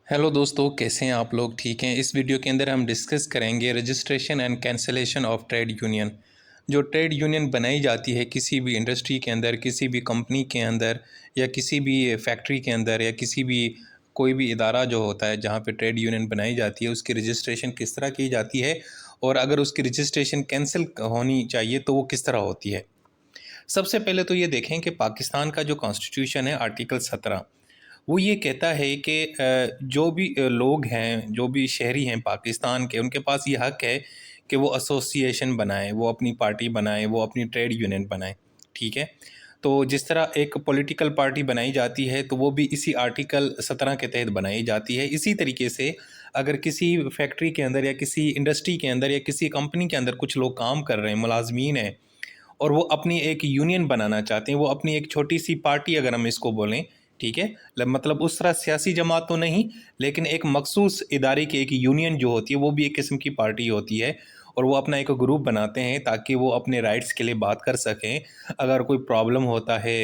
Hello दोस्तों, कैसे हैं आप लोग? ठीक हैं। इस वीडियो के अंदर हम डिस्कस करेंगे registration and cancellation of trade union. जो ट्रेड यूनियन बनाई जाती है किसी भी इंडस्ट्री के अंदर, किसी भी कंपनी के अंदर, या किसी भी फैक्ट्री के अंदर, या किसी भी कोई भी इदारा जो होता है जहाँ पे ट्रेड यूनियन बनाई जाती है, उसकी रजिस्ट्रेशन किस तरह की जाती है, और अगर उसकी रजिस्ट्रेशन कैंसिल होनी चाहिए तो वो किस तरह होती है। सबसे पहले तो ये देखें कि पाकिस्तान का जो कॉन्स्टिट्यूशन है, आर्टिकल 17, वो ये कहता है कि जो भी लोग हैं, जो भी शहरी हैं पाकिस्तान के, उनके पास ये हक है कि वो एसोसिएशन बनाएं, वो अपनी पार्टी बनाएं, वो अपनी ट्रेड यूनियन बनाएं। ठीक है। तो जिस तरह एक पॉलिटिकल पार्टी बनाई जाती है तो वो भी इसी आर्टिकल 17 के तहत बनाई जाती है। इसी तरीके से अगर किसी फैक्ट्री के अंदर या किसी इंडस्ट्री के अंदर या किसी कंपनी के अंदर कुछ लोग काम कर रहे हैं, मुलाजमीन हैं, और वो अपनी एक यूनियन बनाना चाहते हैं, वो अपनी एक छोटी सी पार्टी अगर हम इसको बोलें, ठीक है, मतलब उस तरह सियासी जमात तो नहीं, लेकिन एक मखसूस इदारे की एक यूनियन जो होती है वो भी एक किस्म की पार्टी होती है, और वो अपना एक ग्रुप बनाते हैं ताकि वो अपने राइट्स के लिए बात कर सकें। अगर कोई प्रॉब्लम होता है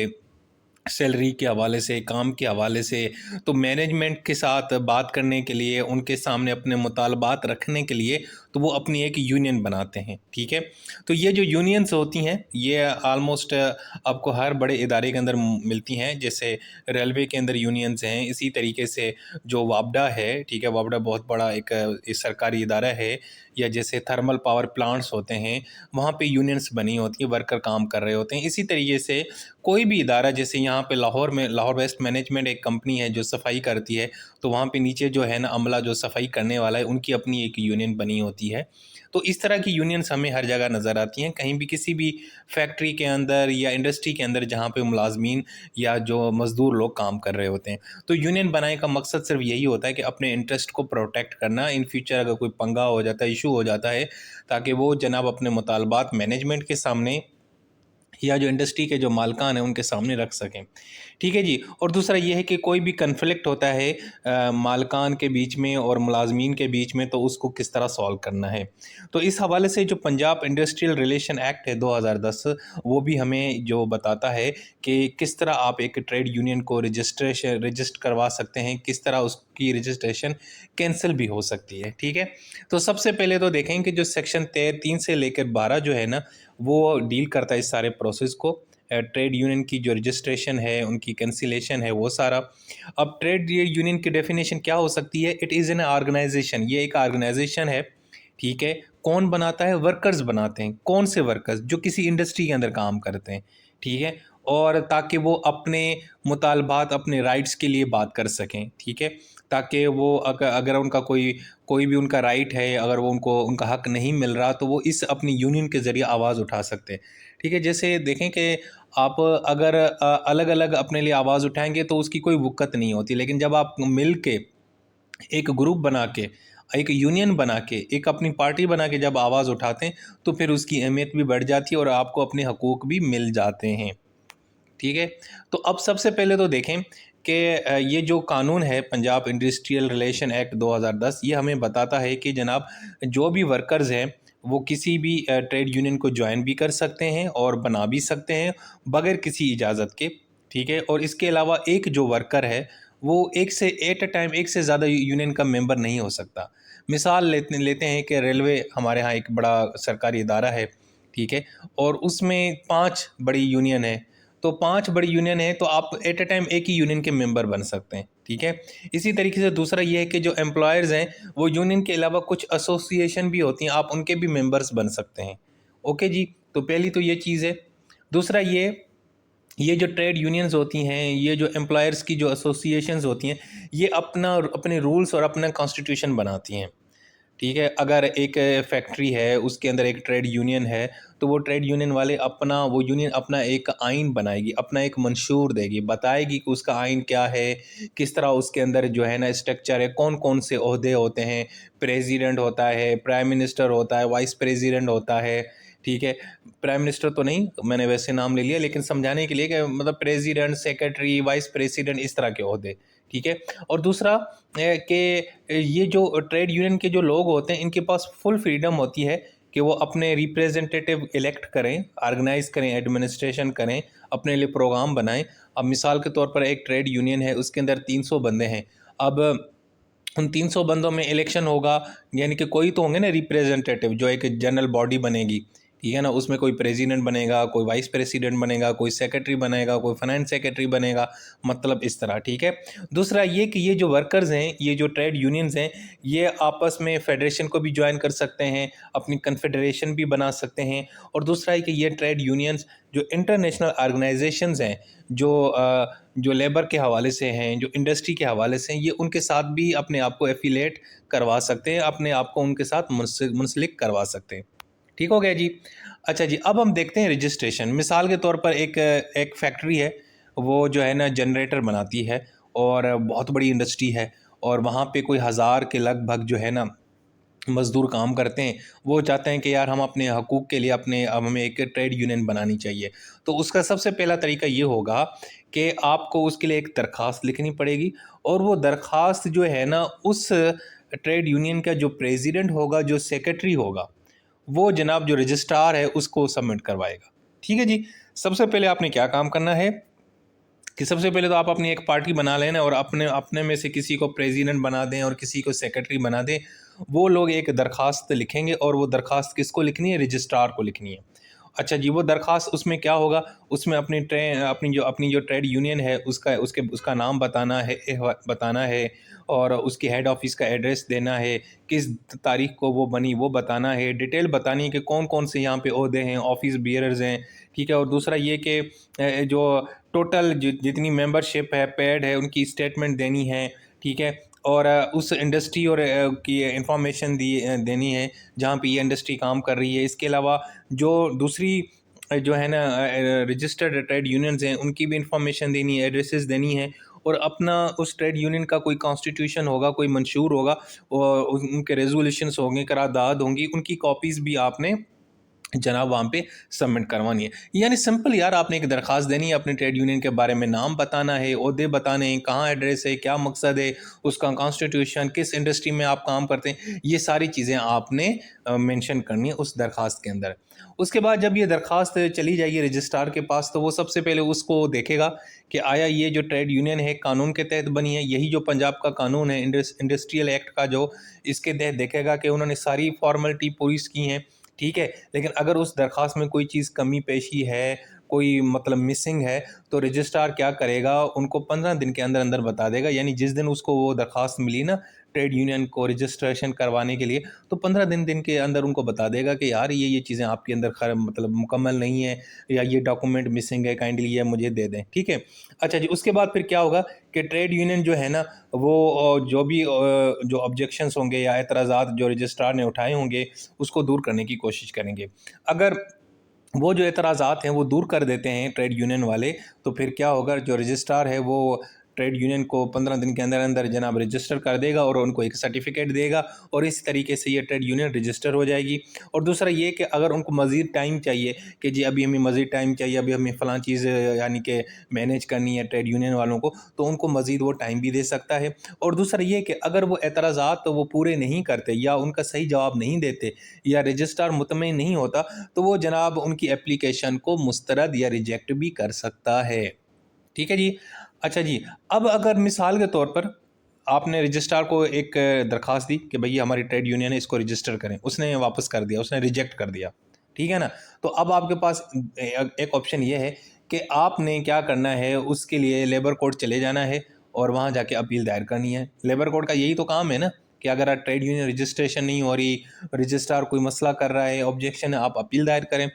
सैलरी के हवाले से, काम के हवाले से, तो मैनेजमेंट के साथ बात करने के लिए, उनके सामने अपने मुतालबात रखने के लिए, तो वो अपनी एक यूनियन बनाते हैं। ठीक है। तो ये जो यूनियंस होती हैं ये आलमोस्ट आपको हर बड़े इदारे के अंदर मिलती हैं। जैसे रेलवे के अंदर यूनियंस हैं, इसी तरीके से जो वापडा है, ठीक है, वापडा बहुत बड़ा एक सरकारी इदारा है। या जैसे थर्मल पावर प्लांट्स होते हैं, वहाँ पे यूनियंस बनी होती हैं, वर्कर काम कर रहे होते हैं। इसी तरीके से कोई भी इदारा, जैसे यहाँ पे लाहौर में लाहौर वेस्ट मैनेजमेंट एक कंपनी है जो सफाई करती है, तो वहाँ पे नीचे जो है ना अमला जो सफाई करने वाला है, उनकी अपनी एक यूनियन बनी होती है। तो इस तरह की यूनियंस हमें हर जगह नज़र आती हैं, कहीं भी किसी भी फैक्ट्री के अंदर या इंडस्ट्री के अंदर जहाँ पे मुलाजमीन या जो मज़दूर लोग काम कर रहे होते हैं। तो यूनियन बनाने का मकसद सिर्फ यही होता है कि अपने इंटरेस्ट को प्रोटेक्ट करना, इन फ्यूचर अगर कोई पंगा हो जाता है, इशू हो जाता है, ताकि वो जनाब अपने मुतालबात मैनेजमेंट के सामने या जो इंडस्ट्री के जो मालिकान हैं उनके सामने रख सकें। ठीक है जी। और दूसरा ये है कि कोई भी कन्फ्लिक्ट होता है मालिकान के बीच में और मुलाजमीन के बीच में, तो उसको किस तरह सॉल्व करना है। तो इस हवाले से जो पंजाब इंडस्ट्रियल रिलेशन एक्ट है 2010, वो भी हमें जो बताता है कि किस तरह आप एक ट्रेड यूनियन को रजिस्टर करवा सकते हैं, किस तरह उसकी रजिस्ट्रेशन कैंसिल भी हो सकती है। ठीक है। तो सबसे पहले तो देखें कि जो सेक्शन 3 से लेकर 12 जो है ना, वो डील करता है इस सारे प्रोसेस को। ट्रेड यूनियन की जो रजिस्ट्रेशन है, उनकी कैंसिलेशन है, वो सारा। अब ट्रेड यूनियन की डेफिनेशन क्या हो सकती है? इट इज़ एन ऑर्गेनाइजेशन, ये एक ऑर्गेनाइजेशन है। ठीक है। कौन बनाता है? वर्कर्स बनाते हैं। कौन से वर्कर्स? जो किसी इंडस्ट्री के अंदर काम करते हैं। ठीक है। और ताकि वो अपने मुतालबात, अपने राइट्स के लिए बात कर सकें। ठीक है। ताकि वो अगर उनका कोई कोई भी उनका राइट है, अगर वो उनको उनका हक नहीं मिल रहा, तो वो इस अपनी यूनियन के ज़रिए आवाज़ उठा सकते हैं। ठीक है। जैसे देखें कि आप अगर अलग अलग अपने लिए आवाज़ उठाएंगे तो उसकी कोई वक़्त नहीं होती, लेकिन जब आप मिल के एक ग्रुप बना के, एक यूनियन बना के, एक अपनी पार्टी बना के जब आवाज़ उठाते हैं, तो फिर उसकी अहमियत भी बढ़ जाती है और आपको अपने हकूक़ भी मिल जाते हैं। ठीक है। तो अब सबसे पहले तो देखें कि ये जो कानून है पंजाब इंडस्ट्रियल रिलेशन एक्ट 2010, ये हमें बताता है कि जनाब जो भी वर्कर्स हैं वो किसी भी ट्रेड यूनियन को ज्वाइन भी कर सकते हैं और बना भी सकते हैं बगैर किसी इजाज़त के। ठीक है। और इसके अलावा एक जो वर्कर है वो एक से एट अ टाइम एक से ज़्यादा यूनियन का मेंबर नहीं हो सकता। मिसाल लेते लेते हैं कि रेलवे हमारे यहाँ एक बड़ा सरकारी इदारा है। ठीक है। और उसमें 5 बड़ी यूनियन है, तो 5 बड़ी यूनियन है, तो आप एट अ टाइम एक ही यूनियन के मेंबर बन सकते हैं। ठीक है। इसी तरीके से दूसरा ये है कि जो एम्प्लॉयर्स हैं वो यूनियन के अलावा कुछ एसोसिएशन भी होती हैं, आप उनके भी मेंबर्स बन सकते हैं। ओके जी। तो पहली तो ये चीज़ है। दूसरा ये जो ट्रेड यूनियंस होती हैं, ये जो एम्प्लॉयर्स की जो एसोसिएशंस होती हैं, ये अपने रूल्स और अपना कॉन्स्टिट्यूशन बनाती हैं। ठीक है। अगर एक फैक्ट्री है, उसके अंदर एक ट्रेड यूनियन है, तो वो ट्रेड यूनियन वाले वो यूनियन अपना एक आइन बनाएगी, अपना एक मंशूर देगी, बताएगी कि उसका आइन क्या है, किस तरह उसके अंदर जो है ना स्ट्रक्चर है, कौन कौन से ओहदे होते हैं। प्रेसिडेंट होता है, प्राइम मिनिस्टर होता है, वाइस प्रेसिडेंट होता है। ठीक है। प्राइम मिनिस्टर तो नहीं, मैंने वैसे नाम ले लिया, लेकिन समझाने के लिए कि मतलब प्रेसिडेंट, सेक्रेटरी, वाइस प्रेसिडेंट, इस तरह के ओहदे। ठीक है। और दूसरा कि ये जो ट्रेड यूनियन के जो लोग होते हैं, इनके पास फुल फ्रीडम होती है कि वो अपने रिप्रेजेंटेटिव इलेक्ट करें, ऑर्गेनाइज करें, एडमिनिस्ट्रेशन करें, अपने लिए प्रोग्राम बनाएं। अब मिसाल के तौर पर एक ट्रेड यूनियन है, उसके अंदर 300 बंदे हैं। अब उन 300 बंदों में इलेक्शन होगा, यानी कि कोई तो होंगे ना रिप्रेजेंटेटिव, जो एक जनरल बॉडी बनेगी, ठीक है ना। उसमें कोई प्रेसिडेंट बनेगा, कोई वाइस प्रेसिडेंट बनेगा, कोई सेक्रेटरी बनेगा, कोई फाइनेंस सेक्रेटरी बनेगा, मतलब इस तरह, ठीक है। दूसरा ये कि ये जो वर्कर्स हैं, ये जो ट्रेड यूनियंस हैं, ये आपस में फेडरेशन को भी ज्वाइन कर सकते हैं, अपनी कन्फेडरेशन भी बना सकते हैं। और दूसरा है कि ये ट्रेड यूनियंस जो इंटरनेशनल ऑर्गेनाइजेशंस हैं, जो लेबर के हवाले से हैं, जो इंडस्ट्री के हवाले से हैं, ये उनके साथ भी अपने आप को एफिलेट करवा सकते हैं, अपने आप को उनके साथ मुंसलिक करवा सकते हैं। ठीक हो गया जी। अच्छा जी, अब हम देखते हैं रजिस्ट्रेशन। मिसाल के तौर पर एक एक फैक्ट्री है, वो जो है ना जनरेटर बनाती है, और बहुत बड़ी इंडस्ट्री है, और वहाँ पे कोई हज़ार के लगभग जो है ना मज़दूर काम करते हैं। वो चाहते हैं कि यार हम अपने हकूक़ के लिए अपने अब हमें एक ट्रेड यूनियन बनानी चाहिए। तो उसका सबसे पहला तरीका ये होगा कि आपको उसके लिए एक दरख़्वास्त लिखनी पड़ेगी, और वो दरख़्वास्त जो है ना उस ट्रेड यूनियन का जो प्रेसिडेंट होगा, जो सेक्रेटरी होगा, वो जनाब जो रजिस्ट्रार है उसको सबमिट करवाएगा। ठीक है जी। सबसे पहले आपने क्या काम करना है कि सबसे पहले तो आप अपनी एक पार्टी बना लेना, और अपने अपने में से किसी को प्रेसिडेंट बना दें और किसी को सेक्रेटरी बना दें। वो लोग एक दरख्वास्त लिखेंगे, और वो दरख्वास्त किसको लिखनी है? रजिस्ट्रार को लिखनी है। अच्छा जी, वो दरख्वास्त उसमें क्या होगा? उसमें अपनी जो ट्रेड यूनियन है उसका नाम बताना है, बताना है, और उसकी हेड ऑफिस का एड्रेस देना है, किस तारीख को वो बनी वो बताना है, डिटेल बतानी है कि कौन कौन से यहाँ पे ओहदे हैं, ऑफिस बियरर्स हैं, ठीक है। और दूसरा ये कि जो टोटल जितनी मेंबरशिप है, पेड है, उनकी स्टेटमेंट देनी है, ठीक है। और उस इंडस्ट्री और की इंफॉर्मेशन देनी है जहाँ पे ये इंडस्ट्री काम कर रही है। इसके अलावा जो दूसरी जो है ना रजिस्टर्ड ट्रेड यूनियंस हैं, उनकी भी इंफॉर्मेशन देनी है, एड्रेसेस देनी है, और अपना उस ट्रेड यूनियन का कोई कॉन्स्टिट्यूशन होगा, कोई मंशूर होगा, और उनके रेजोल्यूशंस होंगे, करारदाद होंगी, उनकी कॉपीज़ भी आपने जनाब वहाँ पे सबमिट करवानी है। यानी सिंपल यार, आपने एक दरख्वास्त देनी है, अपने ट्रेड यूनियन के बारे में नाम बताना है, ओहदे बताने हैं, कहाँ एड्रेस है, क्या मकसद है, उसका कॉन्स्टिट्यूशन, किस इंडस्ट्री में आप काम करते हैं, ये सारी चीज़ें आपने मेंशन करनी है उस दरख्वास्त के अंदर। उसके बाद जब ये दरख्वास्त चली जाएगी रजिस्ट्रार के पास, तो वो सबसे पहले उसको देखेगा कि आया ये जो ट्रेड यूनियन है कानून के तहत बनी है, यही जो पंजाब का कानून है इंडस्ट्रियल एक्ट का, जो इसके तहत देखेगा कि उन्होंने सारी फॉर्मेलिटी पूरी की हैं, ठीक है। लेकिन अगर उस दरख्वास्त में कोई चीज़ कमी पेशी है, कोई मतलब मिसिंग है, तो रजिस्ट्रार क्या करेगा, उनको 15 दिन के अंदर अंदर बता देगा। यानी जिस दिन उसको वो दरख्वास्त मिली ना ट्रेड यूनियन को रजिस्ट्रेशन करवाने के लिए, तो 15 दिन के अंदर उनको बता देगा कि यार ये चीज़ें आपके अंदर मतलब मुकम्मल नहीं है, या ये डॉक्यूमेंट मिसिंग है, काइंडली ये मुझे दे दें, ठीक है। अच्छा जी, उसके बाद फिर क्या होगा कि ट्रेड यूनियन जो है ना, वो जो भी जो ऑब्जेक्शंस होंगे या एतराज़ात जो रजिस्ट्रार ने उठाए होंगे, उसको दूर करने की कोशिश करेंगे। अगर वो जो एतराज़ात हैं वो दूर कर देते हैं ट्रेड यूनियन वाले, तो फिर क्या होगा, जो रजिस्ट्रार है वो ट्रेड यूनियन को 15 दिन के अंदर अंदर जनाब रजिस्टर कर देगा, और उनको एक सर्टिफिकेट देगा, और इस तरीके से ये ट्रेड यूनियन रजिस्टर हो जाएगी। और दूसरा ये कि अगर उनको मज़ीद टाइम चाहिए कि जी अभी हमें मज़ीद टाइम चाहिए, अभी हमें फ़लाँ चीज़ यानी कि मैनेज करनी है ट्रेड यूनियन वालों को, तो उनको मज़ीद वो टाइम भी दे सकता है। और दूसरा ये कि अगर वो एतराज़ात तो वो पूरे नहीं करते, या उनका सही जवाब नहीं देते, या रजिस्ट्रार मुतमईन नहीं होता, तो वो जनाब उनकी एप्लीकेशन को मुस्तरद या रिजेक्ट भी कर सकता है। ठीक है जी। अच्छा जी, अब अगर मिसाल के तौर पर आपने रजिस्ट्रार को एक दरख्वास्त दी कि भई हमारी ट्रेड यूनियन है, इसको रजिस्टर करें, उसने वापस कर दिया, उसने रिजेक्ट कर दिया, ठीक है ना। तो अब आपके पास एक ऑप्शन ये है कि आपने क्या करना है, उसके लिए लेबर कोर्ट चले जाना है, और वहाँ जाके अपील दायर करनी है। लेबर कोर्ट का यही तो काम है ना, कि अगर ट्रेड यूनियन रजिस्ट्रेशन नहीं हो रही, रजिस्ट्रार कोई मसला कर रहा है, ऑब्जेक्शन है, आप अपील दायर करें।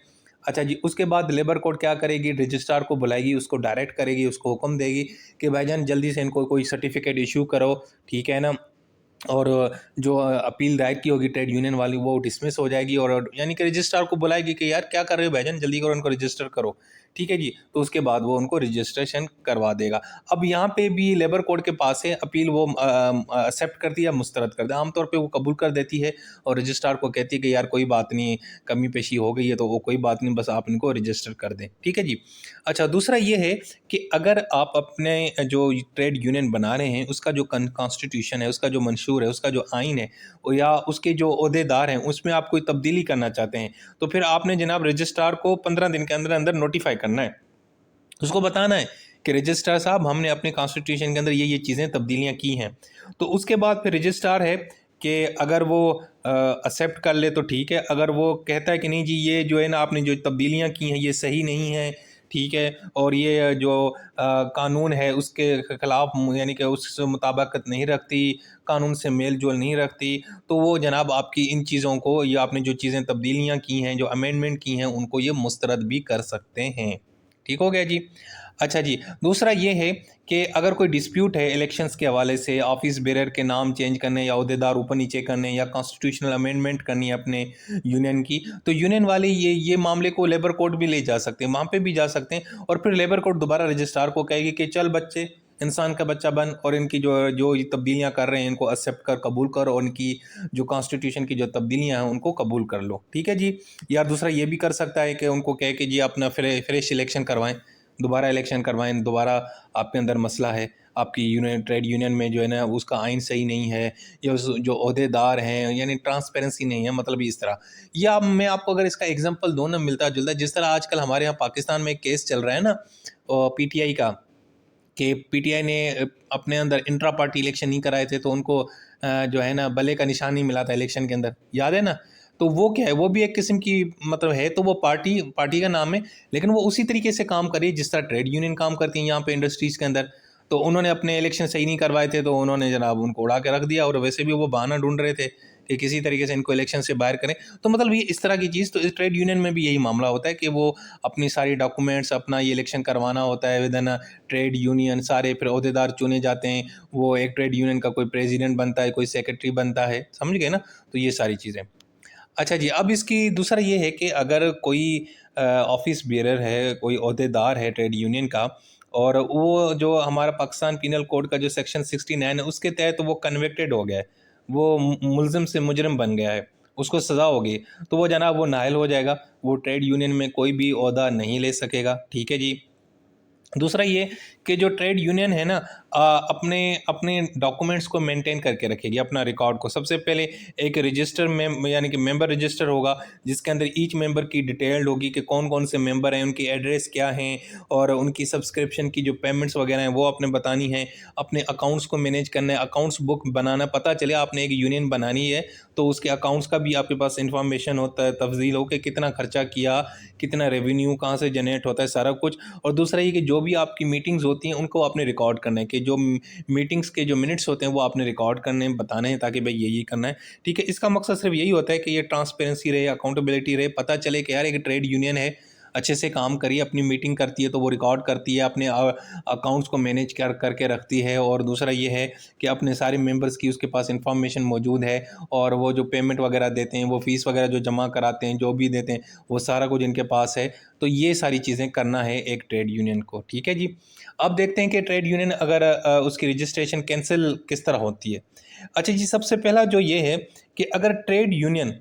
अच्छा जी, उसके बाद लेबर कोर्ट क्या करेगी, रजिस्ट्रार को बुलाएगी, उसको डायरेक्ट करेगी, उसको हुक्म देगी कि भाईजान जल्दी से इनको कोई सर्टिफिकेट इशू करो, ठीक है ना। और जो अपील दायर की होगी ट्रेड यूनियन वाली, वो डिसमिस हो जाएगी, और यानी कि रजिस्ट्रार को बुलाएगी कि यार क्या कर रहे हो भाईजान, जल्दी करो, इनको रजिस्टर करो, ठीक है जी। तो उसके बाद वो उनको रजिस्ट्रेशन करवा देगा। अब यहाँ पे भी लेबर कोर्ट के पास है, अपील वो एक्सेप्ट करती है या मुस्तरद कर दे। आमतौर पे वो कबूल कर देती है, और रजिस्ट्रार को कहती है कि यार कोई बात नहीं, कमी पेशी हो गई है तो वो कोई बात नहीं, बस आप इनको रजिस्टर कर दें, ठीक है जी। अच्छा, दूसरा ये है कि अगर आप अपने जो ट्रेड यूनियन बना रहे हैं, उसका जो कॉन्स्टिट्यूशन है, उसका जो मंशूर है, उसका जो आइन है, या उसके जो ओहदेदार हैं, उसमें आप कोई तब्दीली करना चाहते हैं, तो फिर आपने जनाब रजिस्ट्रार को 15 दिन के अंदर अंदर नोटिफाई करना है। उसको बताना है कि रजिस्ट्रार साहब हमने अपने कॉन्स्टिट्यूशन के अंदर ये चीज़ें तब्दीलियाँ की हैं। तो उसके बाद फिर रजिस्ट्रार है कि अगर वो एक्सेप्ट कर ले तो ठीक है, अगर वो कहता है कि नहीं जी ये जो है ना आपने जो तब्दीलियाँ की हैं ये सही नहीं है, ठीक है, और ये जो कानून है उसके ख़िलाफ़ यानी कि उससे मुताबिकत नहीं रखती, कानून से मेल जोल नहीं रखती, तो वो जनाब आपकी इन चीज़ों को या आपने जो चीज़ें तब्दीलियाँ की हैं, जो अमेंडमेंट की हैं, उनको ये मुस्तरद भी कर सकते हैं। ठीक हो गया जी। अच्छा जी, दूसरा ये है कि अगर कोई डिस्प्यूट है इलेक्शंस के हवाले से, ऑफिस बेरर के नाम चेंज करने या ओहदेदार ऊपर नीचे करने या कॉन्स्टिट्यूशनल अमेंडमेंट करनी है अपने यूनियन की, तो यूनियन वाले ये मामले को लेबर कोर्ट भी ले जा सकते हैं, वहाँ पे भी जा सकते हैं, और फिर लेबर कोर्ट दोबारा रजिस्ट्रार को कहेगी कि चल बच्चे, इंसान का बच्चा बन और इनकी जो जो ये तब्दीलियाँ कर रहे हैं इनको एक्सेप्ट कर, कबूल कर, और इनकी जो कॉन्स्टिट्यूशन की जो तब्दीलियाँ हैं उनको कबूल कर लो। ठीक है जी। या दूसरा ये भी कर सकता है कि उनको कहे कि जी अपना फ्रेश इलेक्शन करवाएं, दोबारा इलेक्शन करवाएं, दोबारा आपके अंदर मसला है, आपकी यूनियन ट्रेड यूनियन में जो है ना उसका आइन सही नहीं है, या जो ओहदेदार हैं यानी ट्रांसपेरेंसी नहीं है, मतलब इस तरह। या मैं आपको अगर इसका एग्जांपल दूँ ना मिलता जुलता, जिस तरह आजकल हमारे यहाँ पाकिस्तान में एक केस चल रहा है ना पीटीआई का, कि पीटीआई ने अपने अंदर इंट्रा पार्टी इलेक्शन नहीं कराए थे, तो उनको जो है ना बल्ले का निशान नहीं मिला था इलेक्शन के अंदर, याद है ना? तो वो क्या है, वो भी एक किस्म की मतलब है, तो वो पार्टी पार्टी का नाम है, लेकिन वो उसी तरीके से काम कर रही है जिस तरह ट्रेड यूनियन काम करती हैं यहाँ पे इंडस्ट्रीज़ के अंदर। तो उन्होंने अपने इलेक्शन सही नहीं करवाए थे, तो उन्होंने जनाब उनको उड़ा के रख दिया, और वैसे भी वो बहाना ढूंढ रहे थे कि किसी तरीके से इनको इलेक्शन से बाहर करें। तो मतलब ये इस तरह की चीज़, तो इस ट्रेड यूनियन में भी यही मामला होता है कि वो अपनी सारी डॉक्यूमेंट्स, अपना ये इलेक्शन करवाना होता है विद इन ट्रेड यूनियन, सारे फिर ओहदेदार चुने जाते हैं, वो एक ट्रेड यूनियन का कोई प्रेसिडेंट बनता है, कोई सेक्रेटरी बनता है, समझ गए ना? तो ये सारी चीज़ें। अच्छा जी, अब इसकी दूसरा ये है कि अगर कोई ऑफिस बेरर है, कोई ओहदेदार है ट्रेड यूनियन का, और वो जो हमारा पाकिस्तान पीनल कोड का जो सेक्शन 69 है उसके तहत वो कन्विक्टेड हो गया है, वो मुलजिम से मुजरिम बन गया है, उसको सज़ा हो गई, तो वो जनाब वो नाअहल हो जाएगा, वो ट्रेड यूनियन में कोई भी ओहदा नहीं ले सकेगा। ठीक है जी। दूसरा ये कि जो ट्रेड यूनियन है ना अपने अपने डॉक्यूमेंट्स को मेंटेन करके रखेगी, अपना रिकॉर्ड को। सबसे पहले एक रजिस्टर में यानी कि मेंबर रजिस्टर होगा, जिसके अंदर ईच मेंबर की डिटेल्ड होगी कि कौन कौन से मेंबर हैं, उनकी एड्रेस क्या हैं, और उनकी सब्सक्रिप्शन की जो पेमेंट्स वगैरह हैं वो आपने बतानी है। अपने अकाउंट्स को मैनेज करना है, अकाउंट्स बुक बनाना, पता चले आपने एक यूनियन बनानी है तो उसके अकाउंट्स का भी आपके पास इंफॉर्मेशन होता है, तफजील हो कि कितना खर्चा किया, कितना रेवेन्यू कहाँ से जनरेट होता है, सारा कुछ। और दूसरा ये कि जो भी आपकी मीटिंग्स होती हैं उनको आपने रिकॉर्ड करना है, कि जो मीटिंग्स के जो मिनट्स होते हैं वो आपने रिकॉर्ड करने हैं, बताने हैं, ताकि भाई ये करना है। ठीक है, इसका मकसद सिर्फ यही होता है कि ये ट्रांसपेरेंसी रहे, अकाउंटेबिलिटी रहे, पता चले कि यार एक ट्रेड यूनियन है, अच्छे से काम करिए, अपनी मीटिंग करती है तो वो रिकॉर्ड करती है, अपने अकाउंट्स को मैनेज करके रखती है, और दूसरा ये है कि अपने सारे मेंबर्स की उसके पास इंफॉर्मेशन मौजूद है, और वो जो पेमेंट वगैरह देते हैं, वो फ़ीस वगैरह जो जमा कराते हैं, जो भी देते हैं, वो सारा कुछ इनके पास है। तो ये सारी चीज़ें करना है एक ट्रेड यूनियन को। ठीक है जी। अब देखते हैं कि ट्रेड यूनियन अगर उसकी रजिस्ट्रेशन कैंसिल किस तरह होती है। अच्छा जी, सबसे पहला जो ये है कि अगर ट्रेड यूनियन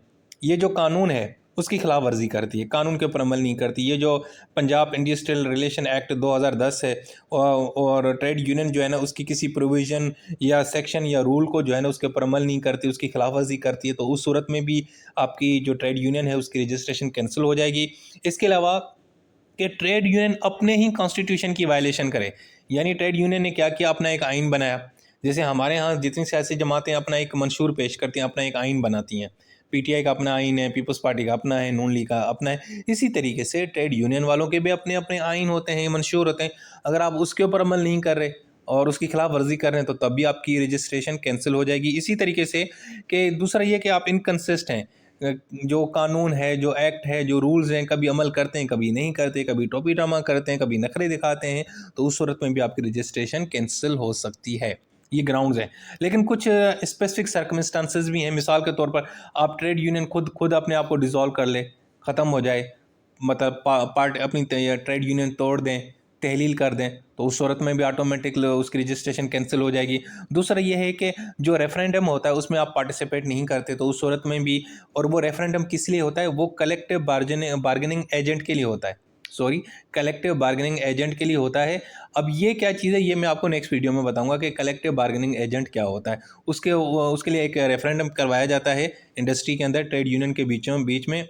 ये जो कानून है उसकी खिलाफ वर्जी करती है, कानून के ऊपर अमल नहीं करती, ये जो पंजाब इंडस्ट्रियल रिलेशन एक्ट 2010 है, और ट्रेड यूनियन जो है ना उसकी किसी प्रोविज़न या सेक्शन या रूल को जो है ना उसके ऊपर अमल नहीं करती, उसकी खिलाफ वर्जी करती है, तो उस सूरत में भी आपकी जो ट्रेड यूनियन है उसकी रजिस्ट्रेशन कैंसिल हो जाएगी। इसके अलावा कि ट्रेड यूनियन अपने ही कॉन्स्टिट्यूशन की वायलेशन करे, यानी ट्रेड यूनियन ने क्या किया, अपना एक आइन बनाया। जैसे हमारे यहाँ जितनी सियासी जमातें अपना एक मंशूर पेश करती हैं, अपना एक आइन बनाती हैं, पीटीआई का अपना आइन है, पीपल्स पार्टी का अपना है, नून लीग का अपना है, इसी तरीके से ट्रेड यूनियन वालों के भी अपने अपने आइन होते हैं, मंशूर होते हैं। अगर आप उसके ऊपर अमल नहीं कर रहे और उसकी खिलाफ वर्जी कर रहे हैं तो तब भी आपकी रजिस्ट्रेशन कैंसिल हो जाएगी। इसी तरीके से कि दूसरा ये कि आप इनकंसिस्ट हैं, जो कानून है, जो एक्ट है, जो रूल्स हैं, कभी अमल करते हैं, कभी नहीं करते, कभी टोपी ड्रामा करते हैं, कभी नखरे दिखाते हैं, तो उस सूरत में भी आपकी रजिस्ट्रेशन कैंसिल हो सकती है। ये ग्राउंड्स हैं। लेकिन कुछ स्पेसिफिक सर्कमस्टांसेस भी हैं। मिसाल के तौर पर आप ट्रेड यूनियन खुद अपने आप को डिसॉल्व कर ले, ख़त्म हो जाए, मतलब पार्ट अपनी ट्रेड यूनियन तोड़ दें, तहलील कर दें, तो उस सूरत में भी ऑटोमेटिक उसकी रजिस्ट्रेशन कैंसिल हो जाएगी। दूसरा ये है कि जो रेफरेंडम होता है उसमें आप पार्टिसिपेट नहीं करते, तो उस सूरत में भी, और वो रेफरेंडम किस लिए होता है, वो कलेक्टिव बार्गेनिंग एजेंट के लिए होता है, सॉरी, कलेक्टिव बार्गेनिंग एजेंट के लिए होता है। अब ये क्या चीज़ है ये मैं आपको नेक्स्ट वीडियो में बताऊंगा कि कलेक्टिव बार्गेनिंग एजेंट क्या होता है। उसके लिए एक रेफरेंडम करवाया जाता है इंडस्ट्री के अंदर, ट्रेड यूनियन के बीच में।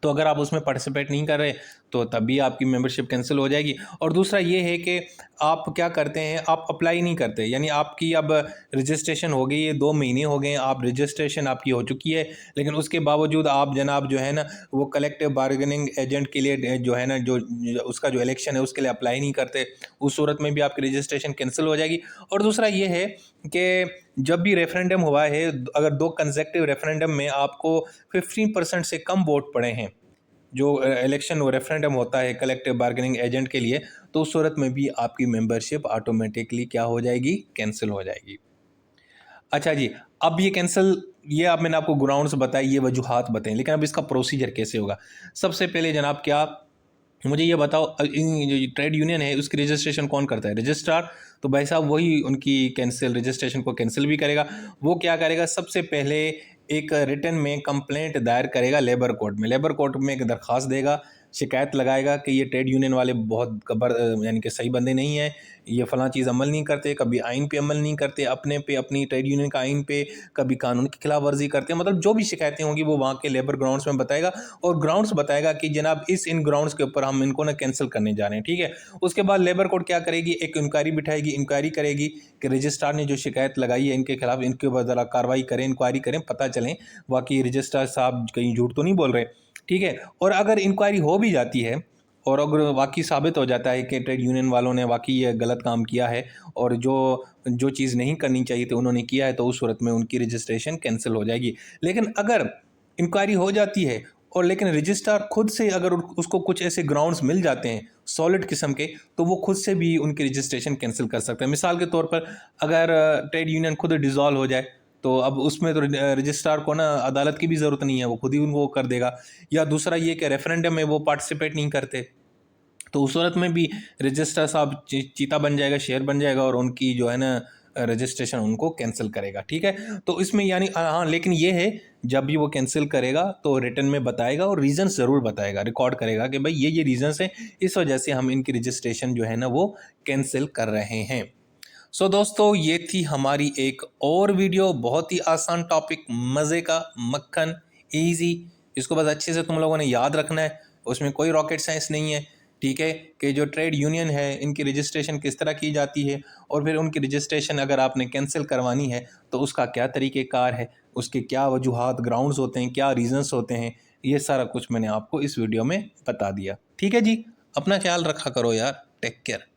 तो अगर आप उसमें पार्टिसिपेट नहीं कर रहे तो तभी आपकी मेंबरशिप कैंसिल हो जाएगी। और दूसरा ये है कि आप क्या करते हैं, आप अप्लाई नहीं करते, यानी आपकी अब रजिस्ट्रेशन हो गई है, 2 महीने हो गए हैं, आप रजिस्ट्रेशन आपकी हो चुकी है, लेकिन उसके बावजूद आप जनाब जो है ना वो कलेक्टिव बार्गेनिंग एजेंट के लिए जो है ना उसका जो इलेक्शन है उसके लिए अप्लाई नहीं करते, उस सूरत में भी आपकी रजिस्ट्रेशन कैंसिल हो जाएगी। और दूसरा ये है कि जब भी रेफरेंडम हुआ है, अगर 2 कंसेक्टिव रेफरेंडम में आपको 15% से कम वोट पड़े हैं, जो इलेक्शन वो रेफरेंडम होता है कलेक्टिव बार्गेनिंग एजेंट के लिए, तो उस सूरत में भी आपकी मेंबरशिप ऑटोमेटिकली क्या हो जाएगी, कैंसिल हो जाएगी। अच्छा जी, अब ये कैंसिल, ये अब मैंने आपको ग्राउंड्स बताई, ये वजूहात बताएं, लेकिन अब इसका प्रोसीजर कैसे होगा। सबसे पहले जनाब क्या, मुझे ये बताओ, जो ट्रेड यूनियन है उसकी रजिस्ट्रेशन कौन करता है, रजिस्ट्रार। तो भाई साहब वही उनकी कैंसिल रजिस्ट्रेशन को कैंसिल भी करेगा। वो क्या करेगा, सबसे पहले एक रिटन में कंप्लेंट दायर करेगा लेबर कोर्ट में, लेबर कोर्ट में एक दरख्वास्त देगा, शिकायत लगाएगा कि ये ट्रेड यूनियन वाले बहुत यानी कि सही बंदे नहीं हैं, ये फ़लाँ चीज़ अमल नहीं करते, कभी आइन पे अमल नहीं करते, अपने पे अपनी ट्रेड यूनियन का आइन पे, कभी कानून की खिलाफ वर्जी करते हैं। मतलब जो भी शिकायतें होंगी वो वहाँ के लेबर ग्राउंड्स में बताएगा, और ग्राउंड्स बताएगा कि जनाब इन ग्राउंड्स के ऊपर हम इनको ना कैंसिल करने जा रहे हैं, ठीक है। उसके बाद लेबर कोर्ट क्या करेगी, एक इंक्वायरी बिठाएगी, इंक्वायरी करेगी कि रजिस्ट्रार ने जो शिकायत लगाई है इनके खिलाफ, इनके ऊपर ज़रा कार्रवाई करें, इंक्वायरी करें, पता चलें वाकई रजिस्ट्रार साहब कहीं झूठ तो नहीं बोल रहे, ठीक है। और अगर इंक्वायरी हो भी जाती है और अगर वाकई साबित हो जाता है कि ट्रेड यूनियन वालों ने वाकई ये गलत काम किया है और जो जो चीज़ नहीं करनी चाहिए थी उन्होंने किया है, तो उस सूरत में उनकी रजिस्ट्रेशन कैंसिल हो जाएगी। लेकिन अगर इंक्वायरी हो जाती है और लेकिन रजिस्ट्रार खुद से अगर उसको कुछ ऐसे ग्राउंड्स मिल जाते हैं सॉलिड किस्म के, तो वो खुद से भी उनकी रजिस्ट्रेशन कैंसिल कर सकते हैं। मिसाल के तौर पर अगर ट्रेड यूनियन खुद डिज़ोल्व हो जाए, तो अब उसमें तो रजिस्ट्रार को ना अदालत की भी ज़रूरत नहीं है, वो खुद ही उनको कर देगा। या दूसरा ये कि रेफरेंडम में वो पार्टिसिपेट नहीं करते, तो उस सूरत में भी रजिस्ट्रार साहब चीता बन जाएगा, शेर बन जाएगा, और उनकी जो है ना रजिस्ट्रेशन उनको कैंसिल करेगा, ठीक है। तो इसमें यानी हाँ, लेकिन ये है जब भी वो कैंसिल करेगा तो रिटर्न में बताएगा और रीज़न्स ज़रूर बताएगा, रिकॉर्ड करेगा कि भाई ये रीज़न्स हैं, इस वजह से हम इनकी रजिस्ट्रेशन जो है ना वो कैंसिल कर रहे हैं। सो दोस्तों, ये थी हमारी एक और वीडियो, बहुत ही आसान टॉपिक, मज़े का, मक्खन, ईजी। इसको बस अच्छे से तुम लोगों ने याद रखना है, उसमें कोई रॉकेट साइंस नहीं है, ठीक है। कि जो ट्रेड यूनियन है इनकी रजिस्ट्रेशन किस तरह की जाती है, और फिर उनकी रजिस्ट्रेशन अगर आपने कैंसिल करवानी है तो उसका क्या तरीक़ेकार है, उसके क्या वजूहात ग्राउंड्स होते हैं, क्या रीज़न्स होते हैं, ये सारा कुछ मैंने आपको इस वीडियो में बता दिया, ठीक है जी। अपना ख्याल रखा करो यार, टेक केयर।